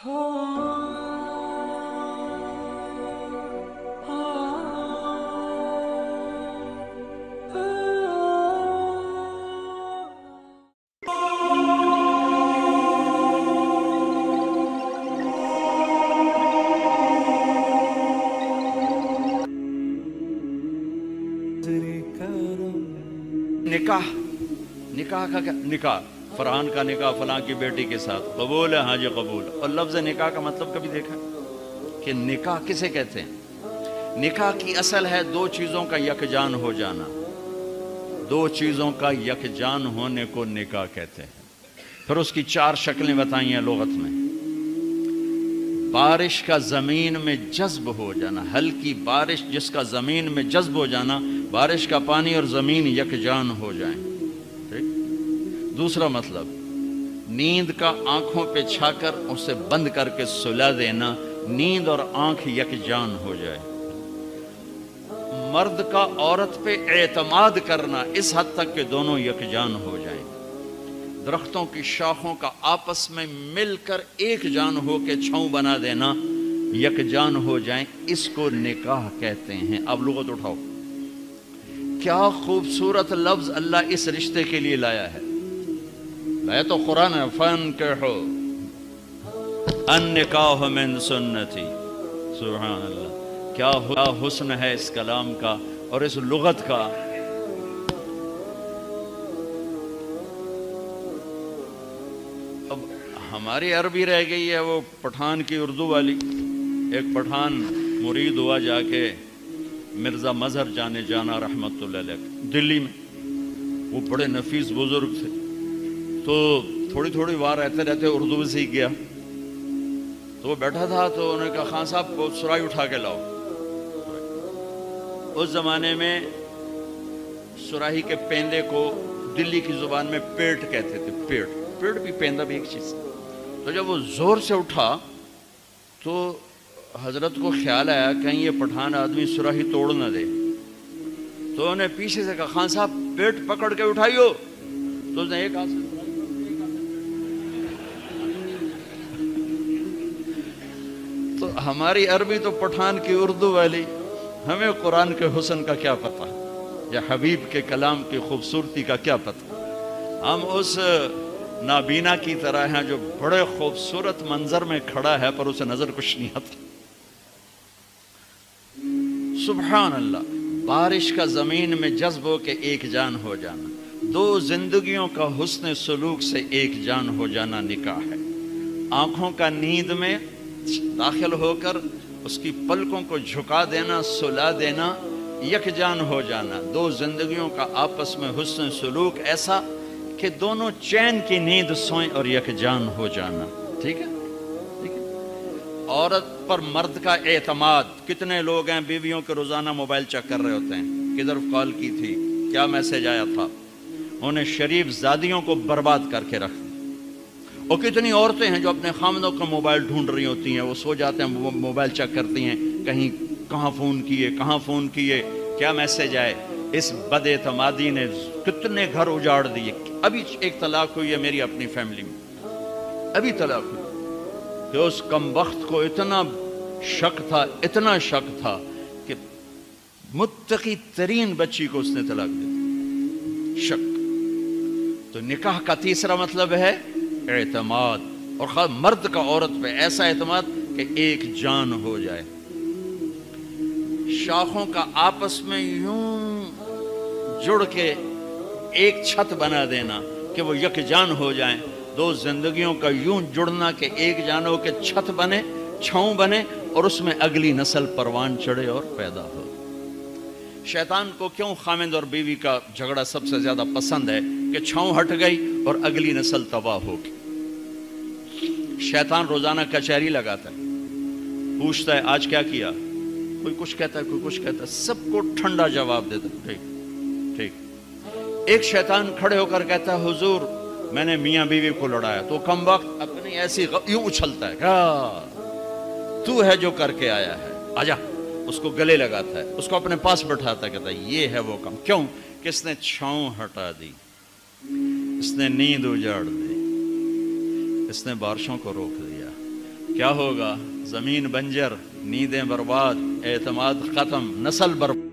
निकाह, निकाह का क्या? निकाह, फरहान का निकाह फलां की बेटी के साथ, कबूल है, हाँ जी कबूल। और लफ्ज़ निकाह का मतलब कभी देखा कि निकाह किसे कहते हैं? निकाह की असल है दो चीज़ों का यकजान हो जाना। दो चीज़ों का यकजान होने को निकाह कहते हैं। फिर उसकी चार शक्लें बताई हैं लुगत में। बारिश का ज़मीन में जज्ब हो जाना, हल्की बारिश जिसका ज़मीन में जज्ब हो जाना, बारिश का पानी और ज़मीन यकजान हो जाएं। ठीक। दूसरा मतलब नींद का आँखों पे छाकर उसे बंद करके सुला देना, नींद और आँख यकजान हो जाए। मर्द का औरत पे एतमाद करना इस हद तक कि दोनों यकजान हो जाएं। दरख्तों की शाखों का आपस में मिलकर एक जान हो के छांव बना देना, यकजान हो जाएं, इसको निकाह कहते हैं। अब लुगत उठाओ, क्या खूबसूरत लफ्ज अल्लाह इस रिश्ते के लिए लाया है। लाया तो कुरान है, फन्किहू अन्निकाह मिन सुन्नती। सुभान अल्लाह, क्या हुस्न है इस कलाम का और इस लुगत का। अब हमारी अरबी रह गई है वो पठान की उर्दू वाली। एक पठान मुरीद हुआ जाके मिर्ज़ा मजहर जाने जाना रहमतुल्लाह अलैह दिल्ली में। वो बड़े नफीस बुजुर्ग थे, तो थोड़ी थोड़ी बार रहते रहते उर्दू भी सीख गया। तो वो बैठा था तो उन्होंने कहा, खान साहब को सुराही उठा के लाओ। उस ज़माने में सुराही के पेंदे को दिल्ली की ज़ुबान में पेट कहते थे। पेट, पेट भी पेंदा भी एक चीज़। तो जब वो ज़ोर से उठा तो हजरत को ख्याल आया कहीं ये पठान आदमी सुराही तोड़ न दे। तो उन्होंने पीछे से कहा, खान साहब पेट पकड़ के उठाइयो। तो उसने एक हाथ से तो हमारी अरबी तो पठान की उर्दू वाली, हमें कुरान के हुस्न का क्या पता या हबीब के कलाम की खूबसूरती का क्या पता। हम उस नाबीना की तरह हैं जो बड़े खूबसूरत मंजर में खड़ा है पर उसे नजर कुछ नहीं आता। सुभान अल्लाह, बारिश का जमीन में जज्ब हो के एक जान हो जाना, दो जिंदगियों का हुस्न सलूक से एक जान हो जाना निकाह है। आंखों का नींद में दाखिल होकर उसकी पलकों को झुका देना, सुला देना, यकजान हो जाना। दो जिंदगियों का आपस में हुस्न सलूक ऐसा कि दोनों चैन की नींद सोएं और यकजान हो जाना। ठीक है, ठीक है। औरत पर मर्द का एतमाद। कितने लोग हैं बीवियों के रोजाना मोबाइल चेक कर रहे होते हैं, किधर कॉल की थी, क्या मैसेज आया था। उन्हें शरीफ जादियों को बर्बाद करके रख। और कितनी औरतें हैं जो अपने खामदों का मोबाइल ढूंढ रही होती हैं, वो सो जाते हैं, वो मोबाइल चेक करती हैं, कहीं कहाँ फ़ोन किए, कहाँ फ़ोन किए, क्या मैसेज आए। इस बदएतमादी ने कितने घर उजाड़ दिए। अभी एक तलाक हुई है मेरी अपनी फैमिली में, अभी तलाक हुई कि उस कमबख्त को इतना शक था, इतना शक था कि मुत्तकी तरीन बच्ची को उसने तलाक दे दी। शक। तो निकाह का तीसरा मतलब है एतमाद, और खास मर्द का औरत पे ऐसा एतमाद कि एक जान हो जाए। शाखों का आपस में यूं जुड़ के एक छत बना देना कि वो यकजान हो जाएं। दो जिंदगियों का यूं जुड़ना कि एक जान हो के छत बने, छांव बने और उसमें अगली नस्ल परवान चढ़े और पैदा हो। शैतान को क्यों खामिंद और बीवी का झगड़ा सबसे ज्यादा पसंद है कि छांव हट गई और अगली नस्ल तबाह होगी। शैतान रोजाना कचहरी लगाता है, पूछता है आज क्या किया, कोई कुछ कहता है, कोई कुछ कहता है, सबको ठंडा जवाब देता है। ठीक ठीक। एक शैतान खड़े होकर कहता है हुजूर मैंने मियाँ बीवी को लड़ाया। तो कम वक्त अपनी ऐसी यूं उछलता है, क्या तू है जो करके आया है, आजा। उसको गले लगाता है, उसको अपने पास बैठाता है, कहता है ये है वो काम। क्यों? कि इसने छांव हटा दी, इसने नींद उजाड़ दी, इसने बारिशों को रोक दिया। کیا ہوگا؟ زمین بنجر، نیندیں برباد، اعتماد ختم، نسل برباد۔